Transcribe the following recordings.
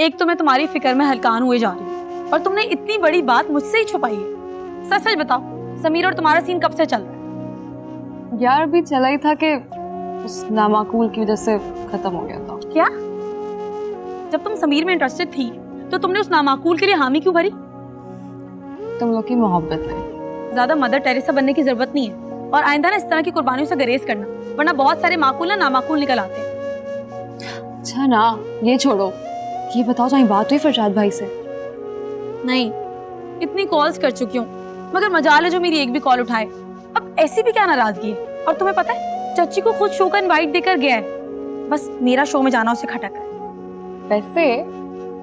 एक तो मैं तुम्हारी फिक्र में हलकान हुए जा रही हूँ और तुमने इतनी बड़ी बात मुझसे ही छुपाई है। सच सच बताओ, समीर और तुम्हारा सीन कब से चल रहा है? यार अभी चला ही था कि उस नामाकूल की वजह से खत्म हो गया था। क्या? जब तुम समीर में इंटरेस्टेड थी तो तुमने उस नामाकूल के लिए हामी क्यों भरी? तुम लोग की मोहब्बत में। ज्यादा मदर टेरेसा बनने की जरूरत नहीं है और आइंदा ना इस तरह की कुर्बानियों से गुरेज करना, वरना बहुत सारे माकूल ना नामाकूल निकल आते हैं। अच्छा ना, ये छोड़ो, ये बताओ तुम्हारी बात हुई फरजाद भाई से? नहीं, इतनी कॉल्स कर चुकी हूँ मगर मजाल है जो मेरी एक भी कॉल उठाए। अब ऐसी भी क्या नाराजगी है? और तुम्हें पता है चाची को खुद शो का इनवाइट देकर गया है, बस मेरा शो में जाना उसे खटक है। वैसे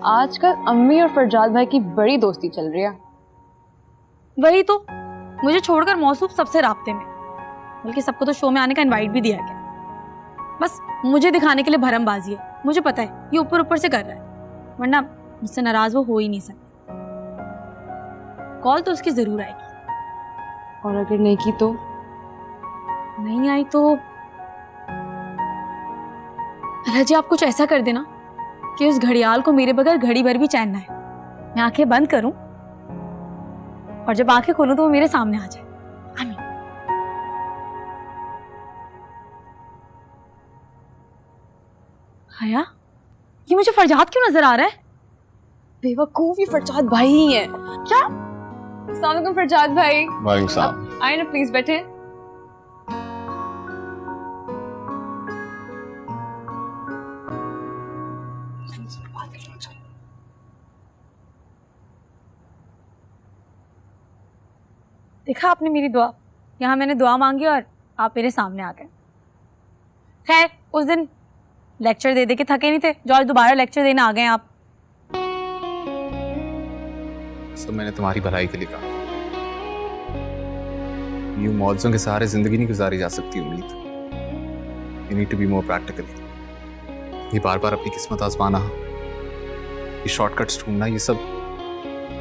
आजकल अम्मी और फरजाद भाई की बड़ी दोस्ती चल रही है। वही तो, मुझे छोड़कर मौसूफ सबसे राब्ते में, बल्कि सबको तो शो में आने का इनवाइट भी दिया गया। बस मुझे दिखाने के लिए भरमबाजी है। मुझे पता है ये ऊपर ऊपर से कर रहा है, वरना मुझसे नाराज वो हो ही नहीं सकता। कॉल तो उसकी जरूर आएगी, और अगर नहीं की तो? नहीं आई तो रजी आप कुछ ऐसा कर देना कि उस घड़ियाल को मेरे बगैर घड़ी भर भी चैन ना है। मैं आंखें बंद करूं और जब आंखें खोलूं तो वो मेरे सामने आ जाए। आमीन। हया, ये मुझे फरजाद क्यों नजर आ रहा है? बेवकूफ, ये फरजाद भाई ही है। क्या? अस्सलाम वालेकुम फरजाद भाई। वालेकुम सलाम। आए ना प्लीज, बैठे। देखा आपने मेरी दुआ, यहाँ मैंने दुआ मांगी और आप मेरे सामने आ गए। खैर, उस दिन लेक्चर दे दे के थके नहीं थे, जो आज दोबारा लेक्चर देने आ गए आप। सब मैंने तुम्हारी भलाई के लिए कहा। यूं मौजों के सहारे जिंदगी नहीं गुजारी जा सकती उम्मीद। You need to be more practical. ये बार बार अपनी किस्मत आजमाना, ये शॉर्टकट्स ढूंढना, ये सब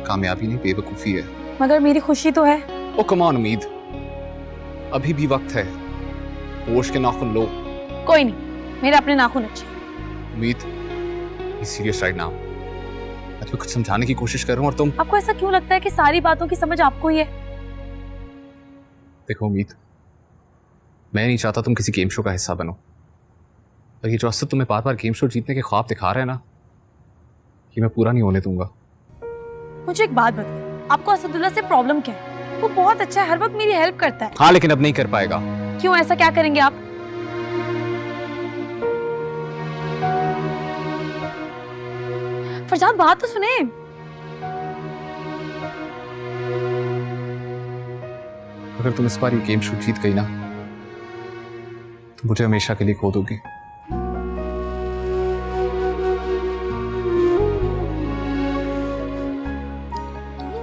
कामयाबी नहीं बेवकूफ़ी है। मगर मेरी खुशी तो है। ओ कम ऑन उम्मीद, अभी भी वक्त है। होश के नाखून लो। कोई नहीं, मेरे अपने नाखून अच्छे। उम्मीद, बी सीरियस राइट नाउ। मैं तुम्हें कुछ समझाने की कोशिश कर रहा हूँ और तुम। आपको ऐसा क्यों लगता है कि सारी बातों की समझ आपको ही है? देखो उम्मीद, मैं नहीं चाहता तुम किसी गेम शो का हिस्सा बनो, और ये जो असद तुम्हें बार बार गेम शो जीतने के ख्वाब दिखा रहा है ना, ये मैं पूरा नहीं होने दूंगा। मुझे एक बात बताइए, आपको असदुल्ला से प्रॉब्लम क्या है? वो बहुत अच्छा है, हर वक्त मेरी हेल्प करता है। हाँ, लेकिन अब नहीं कर पाएगा। क्यों? ऐसा क्या करेंगे आप? फरजाद बात तो सुने। अगर तुम इस बार ये गेम शो जीत गई ना, तो मुझे हमेशा के लिए खो दोगी।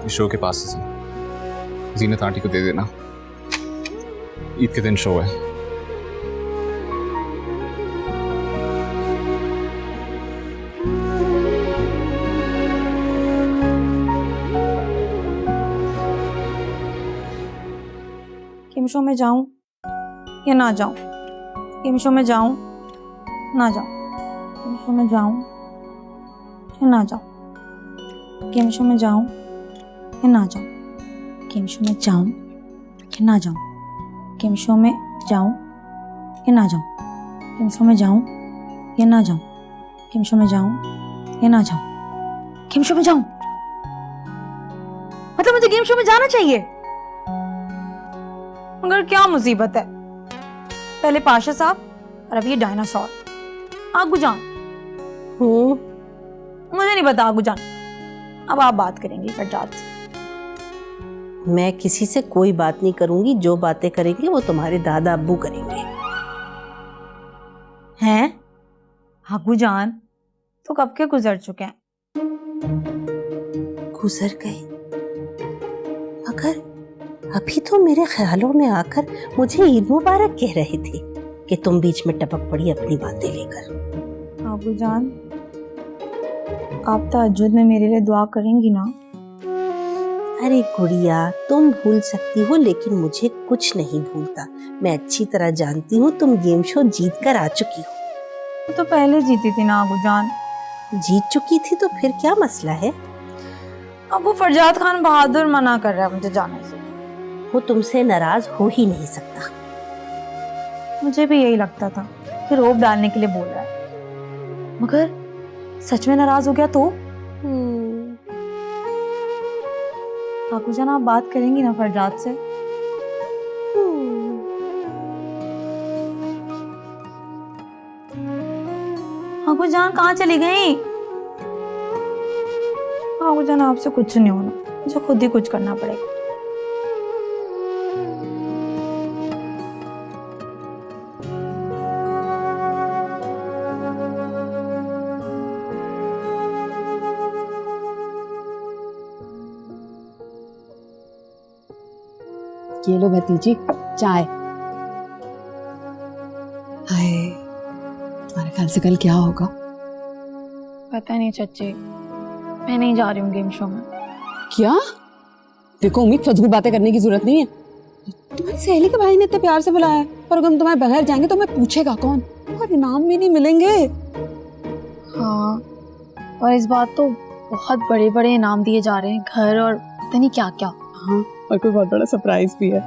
इस शो के पास से जीनत आंटी को दे देना, ईद के दिन शो है। गेम शो में जाऊं या ना जाऊं? गेम शो में जाऊं ना जाऊं? गेम शो में जाऊं या ना जाऊं? गेम शो में जाऊं या ना जाऊं? गेम शो में जाऊं या ना जाऊं? गेम शो में जाऊं या ना जाऊं? गेम शो में जाऊं या ना जाऊं? गेम शो में जाऊं या ना जाऊं? गेम शो में जाऊं मतलब मुझे गेम शो में जाना चाहिए। मगर क्या मुसीबत है, पहले पाशा साहब और अब ये डायनासोर। आगू जान। मुझे नहीं पता आगू जान, अब आप बात करेंगी फरजाद से। मैं किसी से कोई बात नहीं करूंगी, जो बातें करेंगे वो तुम्हारे दादा अब्बू करेंगे। हैं? आगू जान तो कब के गुजर चुके हैं। गुजर गए, मगर अभी तो मेरे ख्यालों में आकर मुझे ईद मुबारक कह रहे थे कि तुम बीच में टपक पड़ी अपनी बातें लेकर। आगू जान, आप तहज्जुद में मेरे लिए दुआ करेंगी ना? अरे गुड़िया, तुम भूल सकती हो लेकिन मुझे कुछ नहीं भूलता। मैं अच्छी तरह जानती हूँ तुम गेम शो जीत कर आ चुकी हो। वो तो पहले जीती थी ना आगू जान। जीत चुकी थी तो फिर क्या मसला है? अब वो फरजाद खान बहादुर मना कर रहा है मुझे जाने से। वो तुमसे नाराज हो ही नहीं सकता। मुझे भी यही लगता था कि रोब डालने के लिए बोल रहा है, मगर सच में नाराज हो गया तो? काकू जान, आप बात करेंगी ना फरजाद से? काकू जान कहाँ चली गई? काकू जान, आपसे कुछ नहीं होना, मुझे खुद ही कुछ करना पड़ेगा। ये लो भतीजी चाय। हाय, तुम्हारे ख्याल से कल क्या होगा? पता नहीं चाची, मैं नहीं जा रही हूँ गेम शो में। क्या? देखो उम्मीद, फजूल बातें करने की जरूरत नहीं है। तुम्हारी सहेली के भाई ने इतने प्यार से बुलाया है, और अगर हम तुम्हारे बगैर जाएंगे तो हमें पूछेगा कौन? और इनाम भी नहीं मिलेंगे। हाँ, और इस बार तो बहुत बड़े बड़े इनाम दिए जा रहे हैं, घर और पता नहीं क्या क्या। हाँ, और कोई बहुत बड़ा सरप्राइज भी है।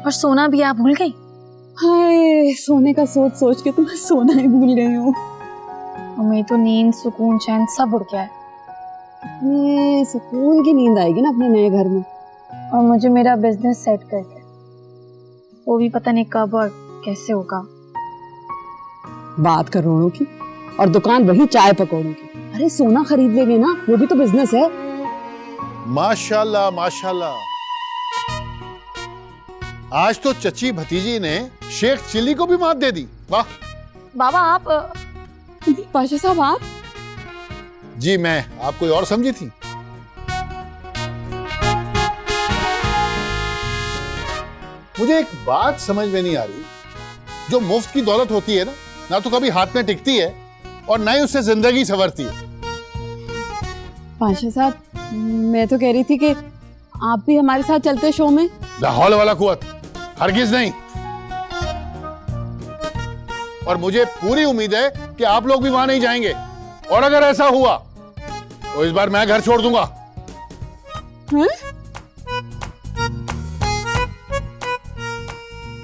और सोना भी आप भूल गई? हाय, सोने का सोच सोच के तो मैं सोना ही भूल गई हूँ। हमें तो नींद, सुकून, चैन सब उड़ गया है। ये सुकून की नींद आएगी ना अपने नए घर में। और मुझे मेरा बिजनेस सेट करके, वो भी पता नहीं कब और कैसे होगा। बात करोड़ों की और दुकान वही चाय पकौड़ों की। अरे सोना खरीद लेंगे ना, वो भी तो बिजनेस है। माशाल्लाह माशाल्लाह, आज तो चची भतीजी ने शेख चिल्ली को भी मात दे दी। वाह। बाबा आप पाशा साहब आप? जी, मैं आप कोई और समझी थी? मुझे एक बात समझ में नहीं आ रही, जो मुफ्त की दौलत होती है ना तो कभी हाथ में टिकती है और ना ही उससे जिंदगी संवरती है। पाशा साहब, मैं तो कह रही थी कि आप भी हमारे साथ चलते शो में। लाहौल वाला कुवत, हरगिज नहीं। और मुझे पूरी उम्मीद है कि आप लोग भी वहां नहीं जाएंगे, और अगर ऐसा हुआ तो इस बार मैं घर छोड़ दूंगा।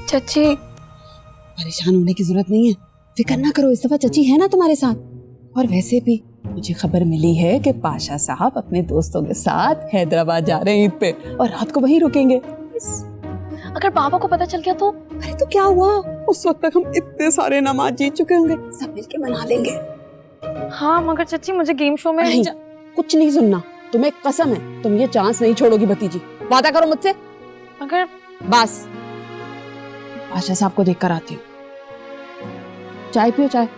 चची, परेशान होने की जरूरत नहीं है, फिक्र ना करो, इस दफा चची है ना तुम्हारे साथ। और वैसे भी मुझे खबर मिली है कि पाशा साहब अपने दोस्तों के साथ हैदराबाद जा रहे हैं ईद पे, और रात को वहीं रुकेंगे। अगर पापा को पता चल गया तो? अरे तो क्या हुआ, उस वक्त तक हम इतने सारे नमाज जीत चुके होंगे, सब मिलके मना लेंगे। हाँ, मगर चची मुझे गेम शो में नहीं, कुछ नहीं सुनना, तुम्हें कसम है तुम ये चांस नहीं छोड़ोगी भतीजी। वादा करो मुझसे। मगर बस, पाशा साहब को देख कर आती हूँ। चाय पियो, चाय।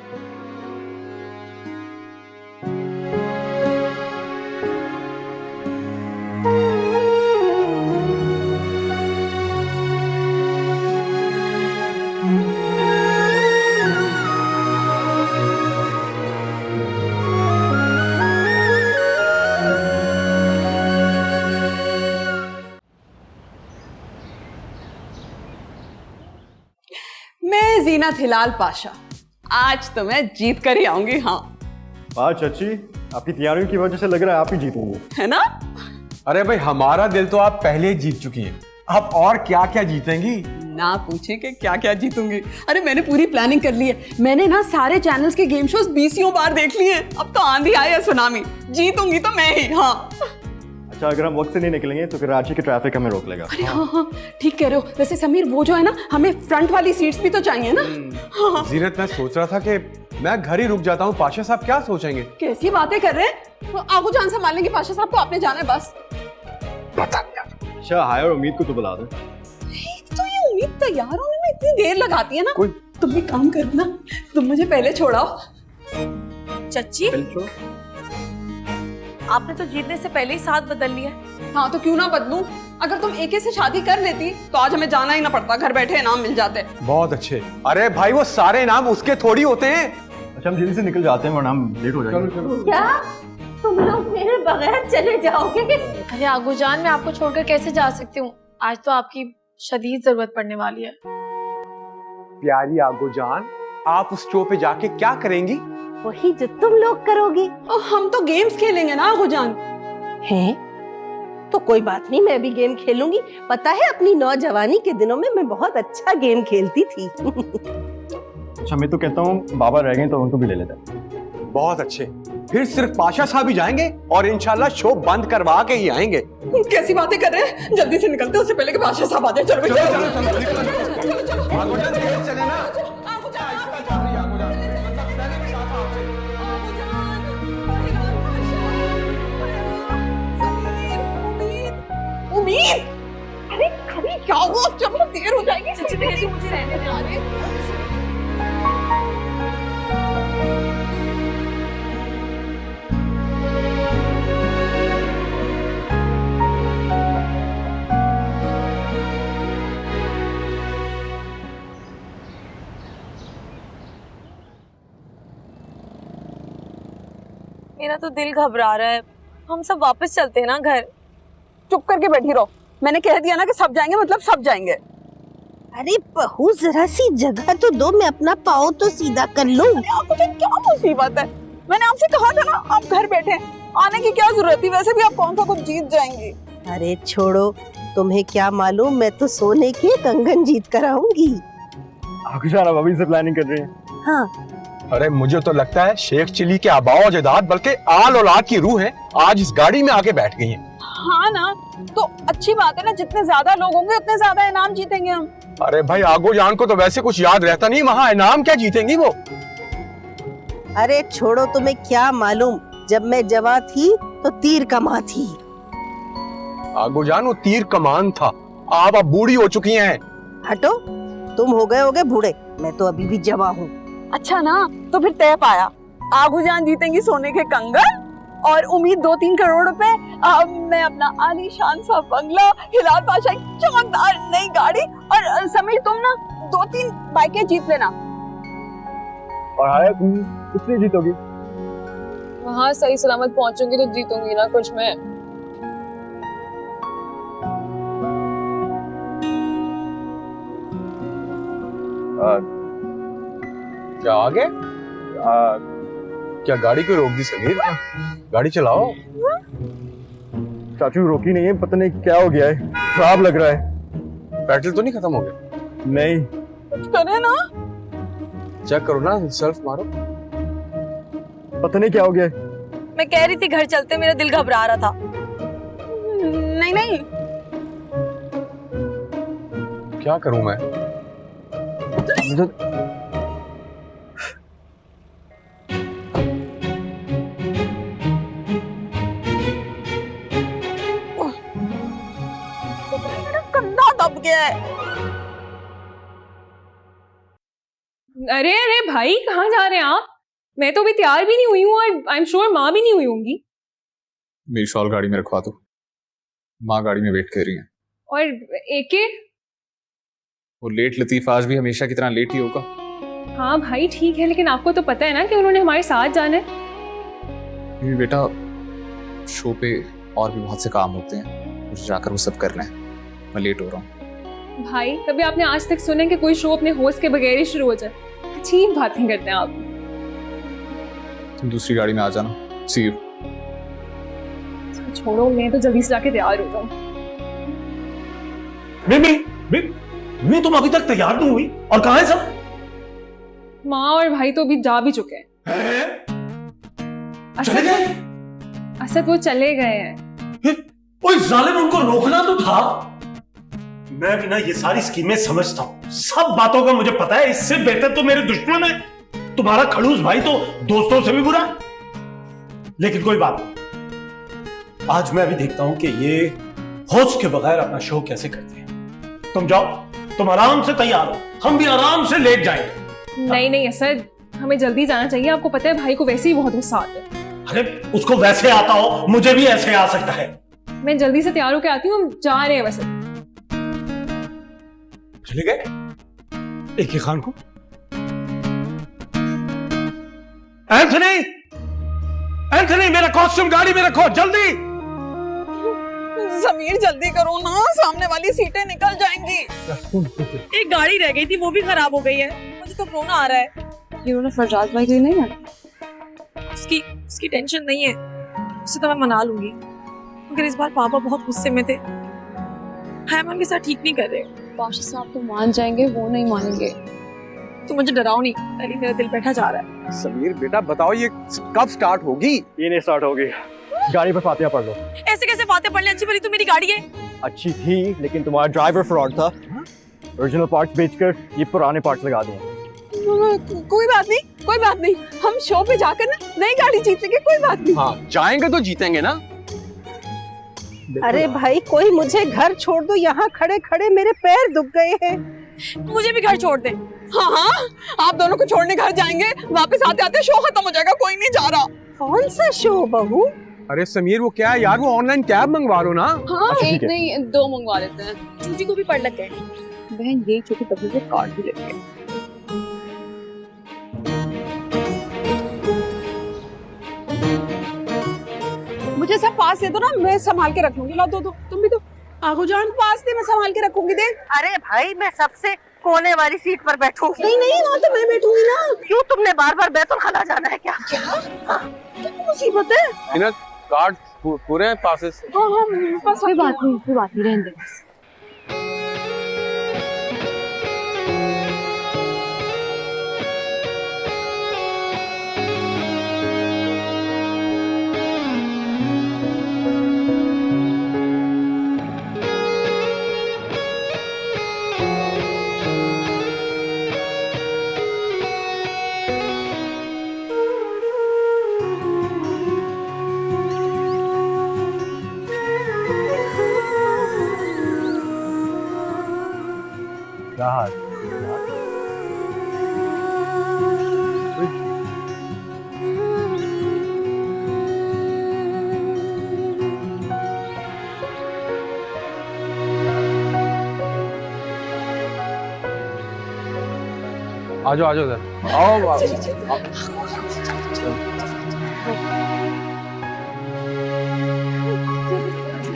मैं जीनत हिलाल पाशा, आज तो मैं जीत कर ही आऊंगी। हाँ चाची, आपकी तैयारियों की वजह से लग रहा है आप ही जीतोगे, है ना? अरे भाई, हमारा दिल तो आप पहले ही जीत चुकी हैं, आप और क्या क्या जीतेंगी? ना पूछे कि क्या क्या जीतूंगी। अरे मैंने पूरी प्लानिंग कर ली है, मैंने ना सारे चैनल्स के गेम शोज 20 बार देख लिए हैं। अब तो आंधी आए या सुनामी, जीतूंगी तो मैं ही। हाँ अच्छा, अगर हम वक्त से नहीं निकलेंगे तो फिर रांची के ट्रैफिक हमें रोक लेगा। अरे हाँ, ठीक कह रहे हो। वैसे समीर, वो जो है ना, हमें फ्रंट वाली सीट्स भी तो चाहिए ना। हाँ। जीनत, मैं सोच रहा था कि मैं घर ही रुक जाता हूँ, पाशा साहब क्या सोचेंगे? कैसी बातें कर रहे हैं, तो आगू जान संभाल लेंगे पाशा साहब को, आपने जाना है बस। अच्छा, हाय और उम्मीद को तो बुला दे। तो ये उम्मीद तैयार होने में इतनी देर लगाती है ना। तुम भी काम करो ना, तुम मुझे पहले छोड़ाओ। चच्ची, आपने तो जीतने से पहले ही साथ बदल लिया। हाँ, तो क्यों ना बदलूं? अगर तुम एके से शादी कर लेती तो आज हमें जाना ही ना पड़ता, घर बैठे इनाम मिल जाते। बहुत अच्छे। अरे भाई, वो सारे इनाम उसके थोड़ी होते हैं। अच्छा, हम जल्दी से निकल जाते हैं वरना हम लेट हो जाएंगे। क्या तुम लोग मेरे बगैर चले जाओगे? अरे आगू जान, मैं आपको छोड़कर कैसे जा सकती हूँ? आज तो आपकी शदीद जरूरत पड़ने वाली है। प्यारी आगो जान, आप उस शो पे जाके क्या करेंगी? वही जो तुम लोग करोगी। और हम तो गेम्स खेलेंगे ना गुजान। हैं? तो कोई बात नहीं, मैं भी गेम खेलूंगी। पता है अपनी नौजवानी के दिनों में मैं बहुत अच्छा गेम खेलती थी। अच्छा मैं तो कहता हूँ बाबा रह गए तो उनको भी ले लेते हैं। बहुत अच्छे। फिर सिर्फ पाशा साहब ही जाएंगे और इंशाल्लाह शो बंद करवा के ही आएंगे। कैसी बातें कर रहे हैं, जल्दी से निकलते हैं उससे पहले कि बादशाह साहब आ जाए। चलो चलो चलो चलो आगोजान तेज चले ना। उम्मीद, अरे खड़ी क्या हुआ, जब देर हो जाएगी। सच्ची में कहती हूँ मुझे रहने दे। आ रहे मेरा तो दिल घबरा रहा है। हम सब वापस चलते हैं ना घर। चुप करके बैठी रहो। मैंने कह दिया ना कि सब जाएंगे मतलब सब जाएंगे। अरे बहू जरा सी जगह तो दो, मैं अपना पाँव तो सीधा कर लूं। मुझे क्या मुसीबत है, मैंने आपसे कहा था ना आप घर बैठे, आने की क्या जरूरत थी, वैसे भी आप कौन सा कुछ जीत जाएंगी। अरे छोड़ो, तुम्हें क्या मालूम, मैं तो सोने के कंगन जीत कर आऊंगी। आगोजान अब अभी से प्लानिंग कर रही हैं। हाँ अरे मुझे तो लगता है शेख चिली के आबाओ अजदाद बल्कि आल औलाद की रूह है, आज इस गाड़ी में आके बैठ गई हैं। हाँ ना, तो अच्छी बात है ना, जितने ज्यादा लोग होंगे उतने ज्यादा इनाम जीतेंगे हम। अरे भाई आगोजान को तो वैसे कुछ याद रहता नहीं, वहाँ इनाम क्या जीतेंगी वो। अरे छोड़ो, तुम्हें क्या मालूम, जब मैं जवान थी तो तीर कमा थी। आगोजान वो तीर कमान था, आप अब बूढ़ी हो चुकी हैं। हटो, तुम हो गए बूढ़े, मैं तो अभी भी जवान हूँ। अच्छा ना, तो फिर तय पाया, आगूजान जीतेंगी सोने के कंगन और उम्मीद 2-3 करोड़ रुपए। मैं अपना आलीशान सा बंगला, हिलाल पाशा की चमकदार नई गाड़ी, और समीर तुम ना 2-3 बाइकें जीत लेना। और आया तुम कुछ नहीं जीतोगी। वहाँ सही सलामत पहुंचूंगी तो जीतूंगी ना कुछ मैं। क्या आगे? क्या गाड़ी को रोक दी समीर? गाड़ी चलाओ। चाचू रोकी नहीं है, पता नहीं क्या हो गया है, खराब लग रहा है। पेट्रोल तो नहीं खत्म हो गया? नहीं। कुछ करे ना। चेक करो ना, सेल्फ मारो। पता नहीं क्या हो गया है। मैं कह रही थी घर चलते, मेरा दिल घबरा रहा था। नहीं नहीं, क्या करूं मैं? मेरा कंधा दब गया है। अरे अरे भाई, कहाँ जा रहे हैं आप? मैं तो अभी तैयार भी नहीं हुई हूँ और आई एम श्योर माँ भी नहीं हुई होंगी। मेरी शॉल गाड़ी में रखवा दो, माँ गाड़ी में वेट कर रही है। और एके? वो लेट लतीफ आज भी हमेशा की तरह लेट ही होगा। हाँ भाई ठीक है, लेकिन आपको तो पता है ना कि उन्होंने हमारे साथ जाना है। मेरी बेटा, शो पे और भी बहुत से काम होते हैं, मुझे जाकर वो सब करना है, मैं लेट हो रहा हूँ। भाई कभी आपने आज तक सुना कि कोई शो अपने होस्ट के बगैर ही शुरू हो जाए? अजीब बातें करते हैं आप। तुम दूसरी गाड़ी में आ जाना। सी यू। छोड़ो, मैं तो जल्दी से जाके तैयार होता हूँ। मैं तुम अभी तक तैयार नहीं हुई और कहाँ है सब? माँ और भाई तो अभी जा भी चुके हैं। चले गए? असद वो चले गए हैं। ओए जालिम, उनको रोकना तो था। मैं भी ना ये सारी स्कीमें समझता हूँ, सब बातों का मुझे पता है। इससे बेहतर तो मेरे दुश्मन है। तुम्हारा खड़ूस भाई तो दोस्तों से भी बुरा। लेकिन कोई बात नहीं, आज मैं भी देखता हूं कि ये होस्ट के बगैर अपना शो कैसे करते हैं। तुम जाओ, तुम आराम से तैयार हो, हम भी आराम से लेट जाएंगे। नहीं नहीं असद, हमें जल्दी जाना चाहिए। आपको पता है भाई को वैसे ही बहुत गुस्सा आता है। अरे उसको वैसे आता हो, मुझे भी ऐसे आ सकता है। मैं जल्दी से तैयार होकर आती हूँ, हम जा रहे हैं वैसे। चले गए एक ही खान को। एंथनी, एंथनी, मेरा कॉस्ट्यूम गाड़ी में रखो जल्दी। समीर जल्दी करो ना, सामने वाली सीटें निकल जाएंगी। एक गाड़ी रह गई थी, वो भी खराब हो गई है। मुझे तो रोना आ रहा है। ये उन्होंने फरजाद भाई के लिए नहीं आया। उसकी उसकी टेंशन नहीं है, उसे तो मैं मना लूंगी। मगर इस बार पापा बहुत गुस्से में थे, मैं उनके साथ ठीक नहीं कर रहे। पाशा साहब तो मान जाएंगे, वो नहीं मानेंगे। तो मुझे डराओ नहीं, पहले मेरा दिल बैठा जा रहा है। समीर बेटा बताओ ये कब स्टार्ट होगी? ये नहीं स्टार्ट होगी। गाड़ी पर फातिहा पढ़ लो। ऐसे कैसे बातें पढ़ ले, अच्छी भली तो मेरी गाड़ी है। अच्छी थी लेकिन तुम्हारा ड्राइवर फ्रॉड था। ओरिजिनल पार्ट्स बेचकर ये पुराने पार्ट्स लगा दिए। कोई बात नहीं, कोई बात नहीं, हम शो पे जाकर ना नई गाड़ी जीतेंगे, कोई बात नहीं। हाँ जाएंगे तो जीतेंगे ना। अरे भाई कोई मुझे घर छोड़ दो, यहाँ खड़े खड़े मेरे पैर दुख गए हैं। मुझे भी घर छोड़ दे। हाँ हाँ, आप दोनों को छोड़ने घर जाएंगे, वापस आते आते शो खत्म हो जाएगा, कोई नहीं जा रहा। कौन सा शो बहू? अरे समीर वो क्या है यार, वो ऑनलाइन कैब मंगवा लो ना। हाँ अच्छा, एक ठीक है। नहीं 2 मंगवा लेते हैं। चूटी को भी पढ़ लग गए। बहन यही छोटी तबले से कार्ड भी लेते हैं। मुझे सब पास दे दो ना, मैं संभाल के रख लूंगी। लो दो, तुम भी दो। आगो जान पास दे, मैं संभाल के रखूंगी। दे। अरे भाई मैं सबसे कोने वाली सीट पर बैठूंगी। नहीं वहाँ तो मैं बैठूंगी ना। क्यों तुमने बार बार बैतुल खला जाना है क्या? क्या मुसीबत है? कार्ड पूरे हैं पासेस। हाँ मेरे पास कोई बात नहीं रहने दे। क्या हाल? आ जाओ इधर आओ।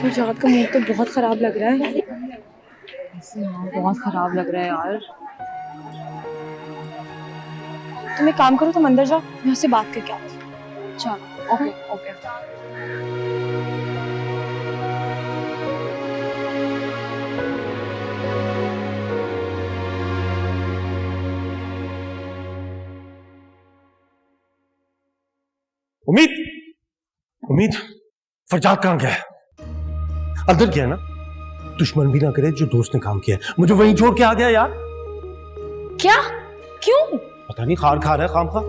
फरजाद का मूड तो बहुत खराब लग रहा है। बहुत खराब लग रहा है यार। तुम एक काम करो, तुम अंदर जाओ, मैं उससे बात करके आती हूँ। चलो ओके ओके। उम्मीद फरजाद कहाँ गया है? अंदर गया ना? दुश्मन भी ना करे जो दोस्त ने काम किया है। मुझे वहीं छोड़ के आ गया यार। क्या? क्यों? पता नहीं खार खा रहा है काम का।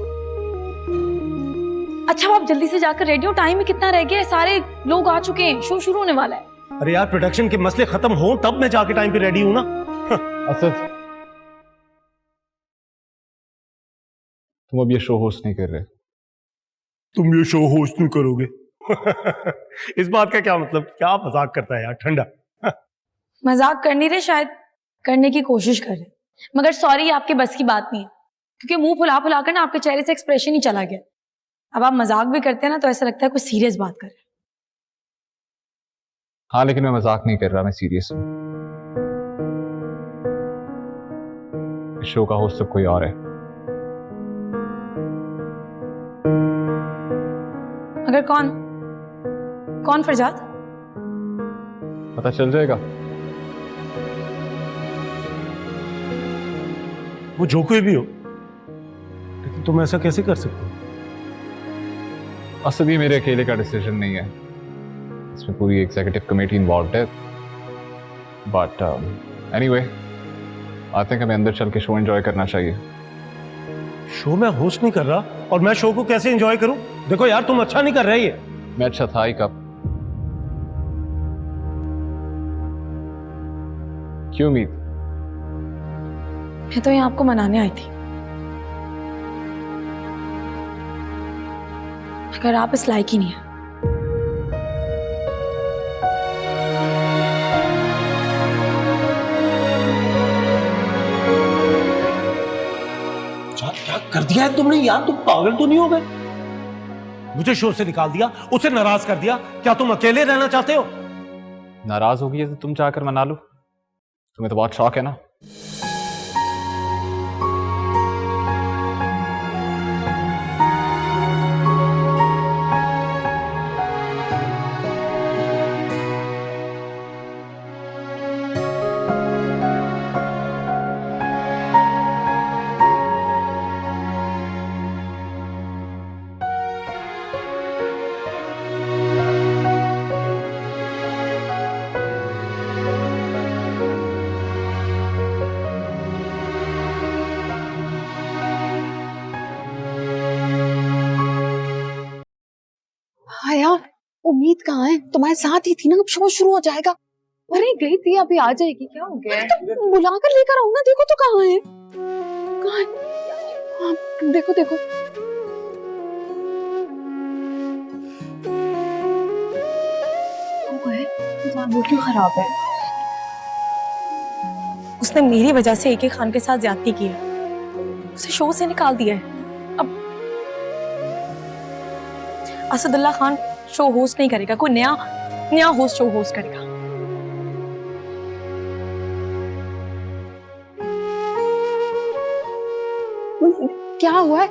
अच्छा आप जल्दी से जाकर रेडी हो, टाइम ही कितना रह गया है, सारे लोग आ चुके हैं, शो शुरू होने वाला है। अरे यार प्रोडक्शन के मसले खत्म हो तब मैं जाके टाइम पे रेडी हूं ना। असद तुम अब ये शो होस्ट नहीं कर रहे। तुम ये शो होस्ट नहीं करोगे? इस बात का क्या मतलब? क्या मजाक करता है यार ठंडा। मजाक कर नहीं रहे, शायद करने की कोशिश कर रहे, मगर सॉरी आपके बस की बात नहीं है, क्योंकि मुंह फुला फुला कर ना आपके चेहरे से एक्सप्रेशन ही चला गया। अब आप मजाक भी करते हैं ना तो ऐसा लगता है कुछ सीरियस बात कर रहे हैं। हाँ लेकिन मैं मजाक नहीं कर रहा, मैं सीरियस हूं। इस शो का होस्ट सब कोई और है। मगर कौन? कौन फरजाद? पता चल जाएगा। वो जो कोई भी हो, लेकिन तुम ऐसा कैसे कर सकते हो? असद ये मेरे अकेले का डिसीजन नहीं है, इसमें पूरी एग्जीक्यूटिव कमेटी इन्वॉल्व है। बट एनीवे आई थिंक हमें अंदर चल के शो एंजॉय करना चाहिए। शो मैं होस्ट नहीं कर रहा और मैं शो को कैसे एंजॉय करूं? देखो यार तुम अच्छा नहीं कर रहे। ये मैं अच्छा था ही कब? क्यों उम्मीद? मैं तो यहाँ आपको मनाने आई थी, मगर आप इस लायक ही नहीं है। क्या कर दिया है तुमने यार? तुम पागल तो नहीं हो गए? मुझे शो से निकाल दिया, उसे नाराज कर दिया। क्या तुम अकेले रहना चाहते हो? नाराज होगी है तो तुम जाकर मना लो। तुम्हें तो बहुत शौक है ना। उम्मीद कहाँ है? तुम्हारे साथ ही थी ना, अब शो शुरू हो जाएगा। अरे गई थी, अभी आ जाएगी। क्या हो गया है? बुला कर लेकर आओ ना, देखो तो कहाँ है, कहाँ है? हाँ, देखो देखो। तुम्हारा मूड क्यों खराब है? उसने मेरी वजह से AK खान के साथ ज्यादती की है, उसे शो से निकाल दिया है। अब असदुल्ला खान शो होस्ट नहीं करेगा, कोई नया होस्ट शो होस्ट करेगा। क्या हुआ है?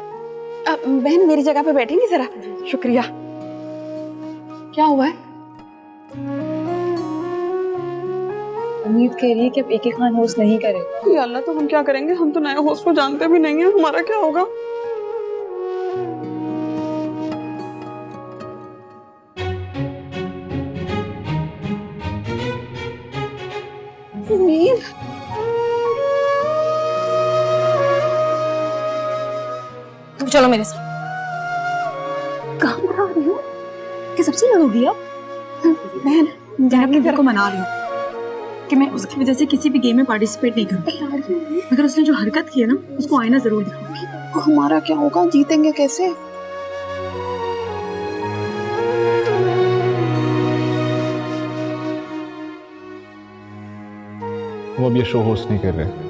बहन मेरी जगह पे बैठेंगी जरा? शुक्रिया। क्या हुआ है? उम्मीद कह रही है कि अब AK खान होस्ट नहीं करेगा। या अल्लाह, तो हम क्या करेंगे? हम तो नए होस्ट को जानते भी नहीं है, हमारा क्या होगा? उम्मीद, तुम चलो मेरे साथ। कहाँ जा रही हो? कि सबसे लड़ोगी अब? बहन मैं अपने दिल को मना रही हूँ कि मैं उसकी वजह से किसी भी गेम में पार्टिसिपेट नहीं करूँगी। अगर उसने जो हरकत की है ना, उसको आईना जरूर दिखाऊंगी। हमारा क्या होगा? जीतेंगे कैसे? वो अब ये शो होस्ट नहीं कर रहे।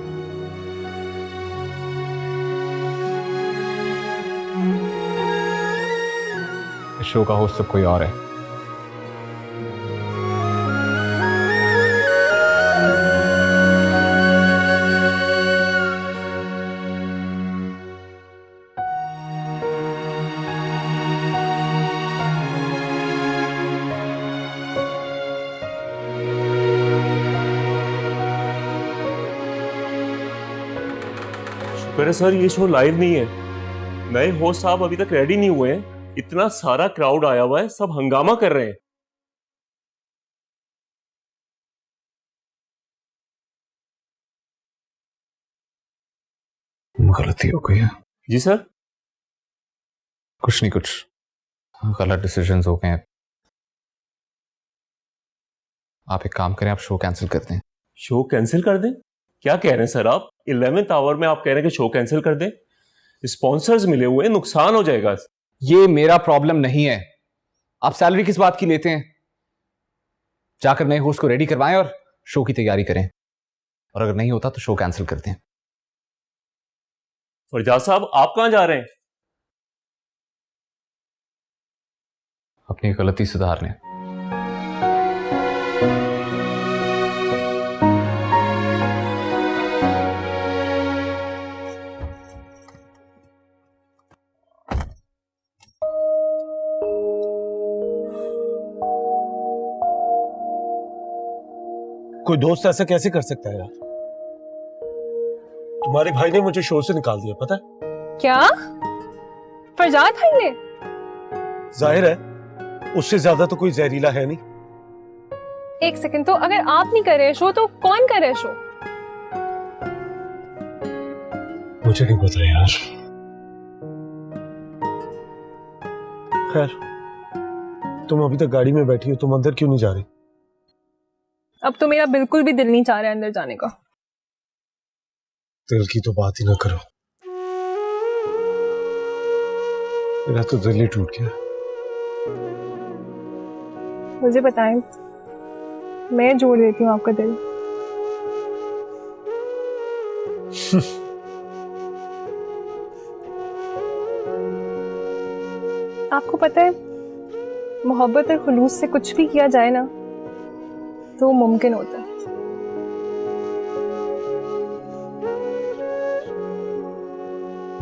इस शो का होस्ट सब कोई और है। पर सर ये शो लाइव नहीं है, नए होस्ट साहब अभी तक रेडी नहीं हुए हैं। इतना सारा क्राउड आया हुआ है, सब हंगामा कर रहे हैं। गलती हो गई है। जी सर। कुछ नहीं, कुछ गलत डिसीजंस हो गए हैं। आप एक काम करें, आप शो कैंसिल कर दें। शो कैंसिल कर दें? क्या कह रहे हैं सर आप? 11th आवर में आप कह रहे हैं कि शो कैंसिल कर दें? स्पॉन्सर्स मिले हुए हैं, नुकसान हो जाएगा। ये मेरा प्रॉब्लम नहीं है। आप सैलरी किस बात की लेते हैं? जाकर नए होस्ट को रेडी करवाएं और शो की तैयारी करें, और अगर नहीं होता तो शो कैंसिल कर दें। फरजाद साहब, आप कहां जा रहे हैं? अपनी गलती सुधारने। कोई दोस्त ऐसा कैसे कर सकता है यार? तुम्हारे भाई ने मुझे शो से निकाल दिया, पता है? क्या? फरजाद भाई ने? जाहिर है, उससे ज्यादा तो कोई जहरीला है नहीं। एक सेकंड, तो अगर आप नहीं कर रहे शो तो कौन कर रहे शो? मुझे नहीं पता यार। खैर, तुम अभी तक गाड़ी में बैठी हो, तुम अंदर क्यों नहीं जा रही? अब तो मेरा बिल्कुल भी दिल नहीं चाह रहा है अंदर जाने का। दिल की तो बात ही ना करो, मेरा तो दिल ही टूट गया। मुझे बताएं, मैं जोड़ देती हूँ आपका दिल। आपको पता है, मोहब्बत और खुलूस से कुछ भी किया जाए ना तो मुमकिन होता है।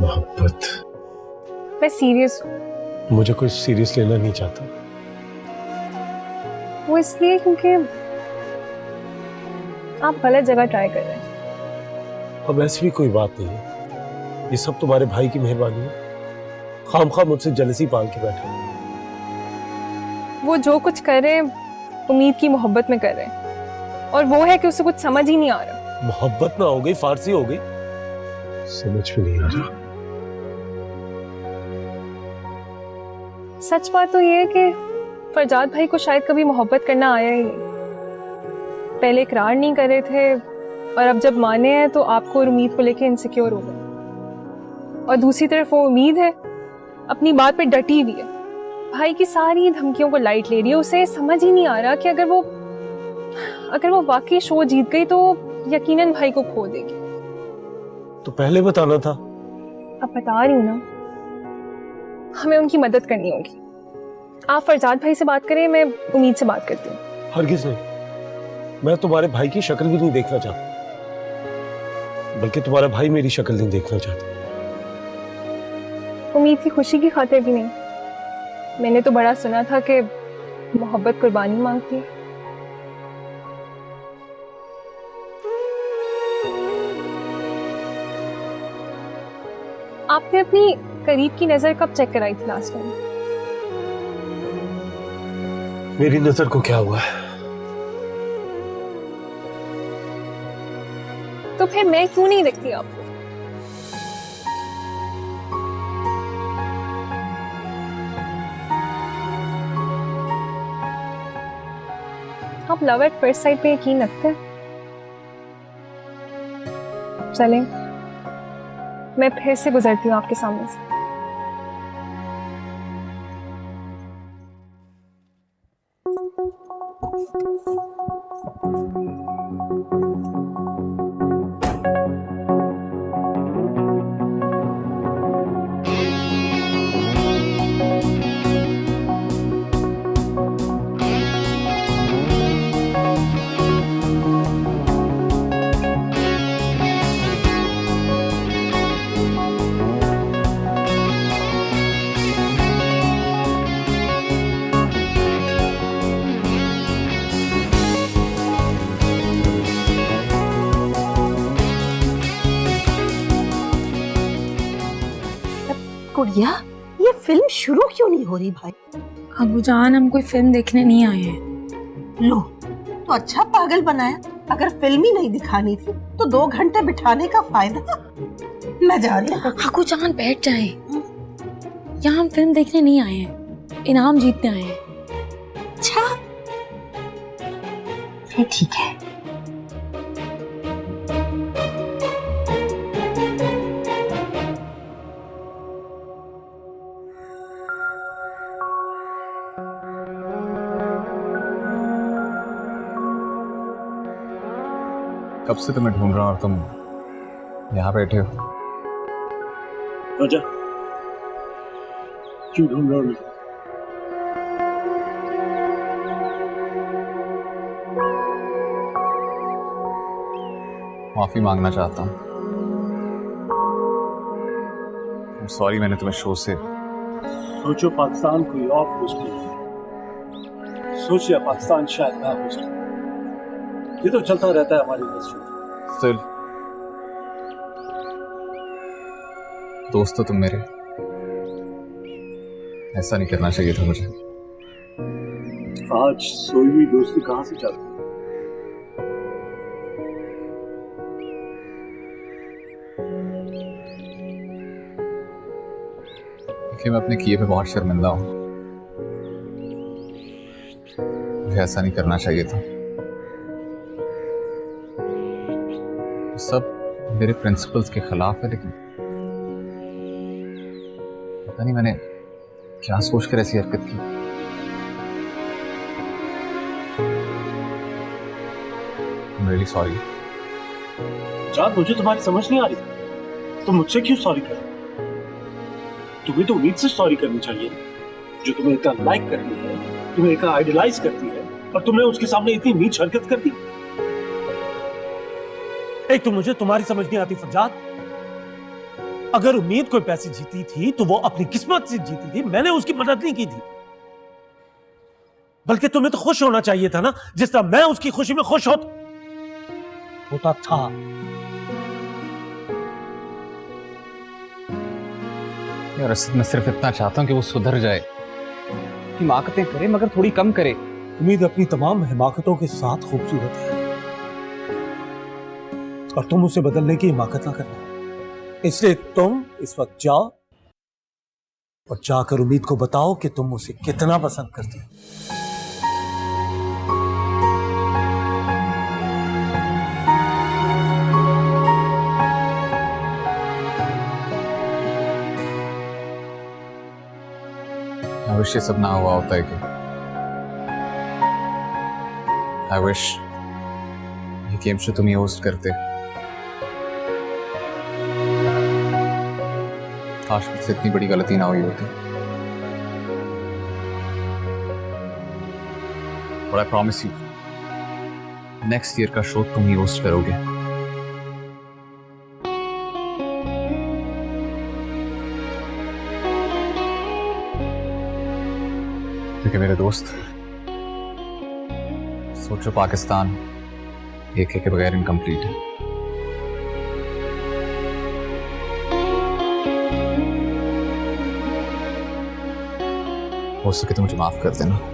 मोहब्बत? मैं सीरियस हूँ। मुझे कोई सीरियस लेना नहीं चाहता। वो इसलिए क्योंकि आप गलत जगह ट्राई कर रहे हैं। अब ऐसी भी कोई बात नहीं है, ये सब तुम्हारे भाई की मेहरबानी है। खामखा मुझसे जेलसी पाल के बैठे। वो जो कुछ कर रहे हैं उम्मीद की मोहब्बत में कर रहे हैं, और वो है कि उसे कुछ समझ ही नहीं आ रहा। मोहब्बत ना हो गई, फारसी हो गई, समझ में नहीं आ रहा। सच बात तो ये है कि फरजाद भाई को शायद कभी मोहब्बत करना आया ही नहीं। पहले इकरार नहीं कर रहे थे और अब जब माने हैं तो आपको और उम्मीद को लेके इनसिक्योर हो गए। और दूसरी तरफ वो उम्मीद है अपनी बात पे डटी हुई है, भाई की सारी धमकियों को लाइट ले रही है। उसे समझ ही नहीं आ रहा कि अगर वो वाकई शो जीत गई तो यकीनन भाई को खो देगी। तो पहले बताना था। अब बता रही हूँ ना, हमें उनकी मदद करनी होगी। आप फरजाद भाई से बात करें, मैं उम्मीद से बात करती हूँ। हरगिज नहीं, मैं तुम्हारे भाई की शक्ल भी नहीं देखना चाहता, बल्कि तुम्हारा भाई मेरी शक्ल नहीं देखना चाहता। उम्मीद की खुशी की खातिर भी नहीं। मैंने तो बड़ा सुना था कि मोहब्बत कुर्बानी मांगती है। आपने अपनी करीब की नजर कब चेक कराई थी लास्ट टाइम? मेरी नजर को क्या हुआ है? तो फिर मैं क्यों नहीं देखती आपको? आप लव एट फर्स्ट साइट पे यकीन रखते हैं? चलें, मैं फिर से गुजरती हूँ आपके सामने से। गुड़िया, ये फिल्म शुरू क्यों नहीं हो रही भाई? अबूजान, हम कोई फिल्म देखने नहीं आए हैं। लो, तो अच्छा पागल बनाया। अगर फिल्म ही नहीं दिखानी थी तो 2 घंटे बिठाने का फायदा। मैं जा रही हूँ। अबूजान बैठ जाए, यहाँ हम फिल्म देखने नहीं आए हैं, इनाम जीतने आए हैं। अच्छा, फिर ठीक है। कब से तुम्हें ढूंढ रहा हूं और तुम यहाँ बैठे हो। राजा, क्यों ढूंढ रहा हूँ? माफी मांगना चाहता हूँ। सॉरी, मैंने तुम्हें शो से। सोचो पाकिस्तान कोई और होस्ट है, सोचिए पाकिस्तान शायद ना होस्ट। ये तो चलता रहता है हमारी इंडस्ट्री में। Still, दोस्त तो तुम मेरे, ऐसा नहीं करना चाहिए था मुझे। आज सोई हुई दोस्ती कहाँ से जाती है? देखिए, मैं अपने किए पे बहुत शर्मिंदा हूं। मुझे ऐसा नहीं करना चाहिए था। सब मेरे प्रिंसिपल्स के खिलाफ है, लेकिन पता नहीं मैंने क्या सोचकर ऐसी हरकत की। I'm really sorry। जान, मुझे तुम्हारी समझ नहीं आ रही। तुम मुझसे क्यों सॉरी कर? तुम्हें तो उम्मीद से सॉरी करनी चाहिए, जो तुम्हें इतना लाइक करती है, तुम्हें इतना आइडलाइज करती है, और तुमने उसके सामने इतनी नीच हरकत कर दी। एक तो मुझे तुम्हारी समझ नहीं आती फरजाद। अगर उम्मीद कोई पैसे जीती थी तो वो अपनी किस्मत से जीती थी, मैंने उसकी मदद नहीं की थी। बल्कि तुम्हें तो खुश होना चाहिए था ना, जिस तरह मैं उसकी खुशी में खुश होता था। यार असद, मैं सिर्फ इतना चाहता हूं कि वो सुधर जाए, हिमाकतें करे मगर थोड़ी कम करे। उम्मीद अपनी तमाम हिमाकतों के साथ खूबसूरत है, और तुम उसे बदलने की हिमाकत ना करना। इसलिए तुम इस वक्त जाओ और जाकर उम्मीद को बताओ कि तुम उसे कितना पसंद करती हो। I wish ये सब ना हुआ होता है कि I wish ये गेम शो तुम ही होस्ट करते। काश मुझसे इतनी बड़ी गलती ना हुई होती। But I promise you, next year का शो तुम ही होस्ट करोगे। क्योंकि मेरे दोस्त, सोचो पाकिस्तान एक के बगैर इनकम्प्लीट है। हो सके तो मुझे माफ कर देना।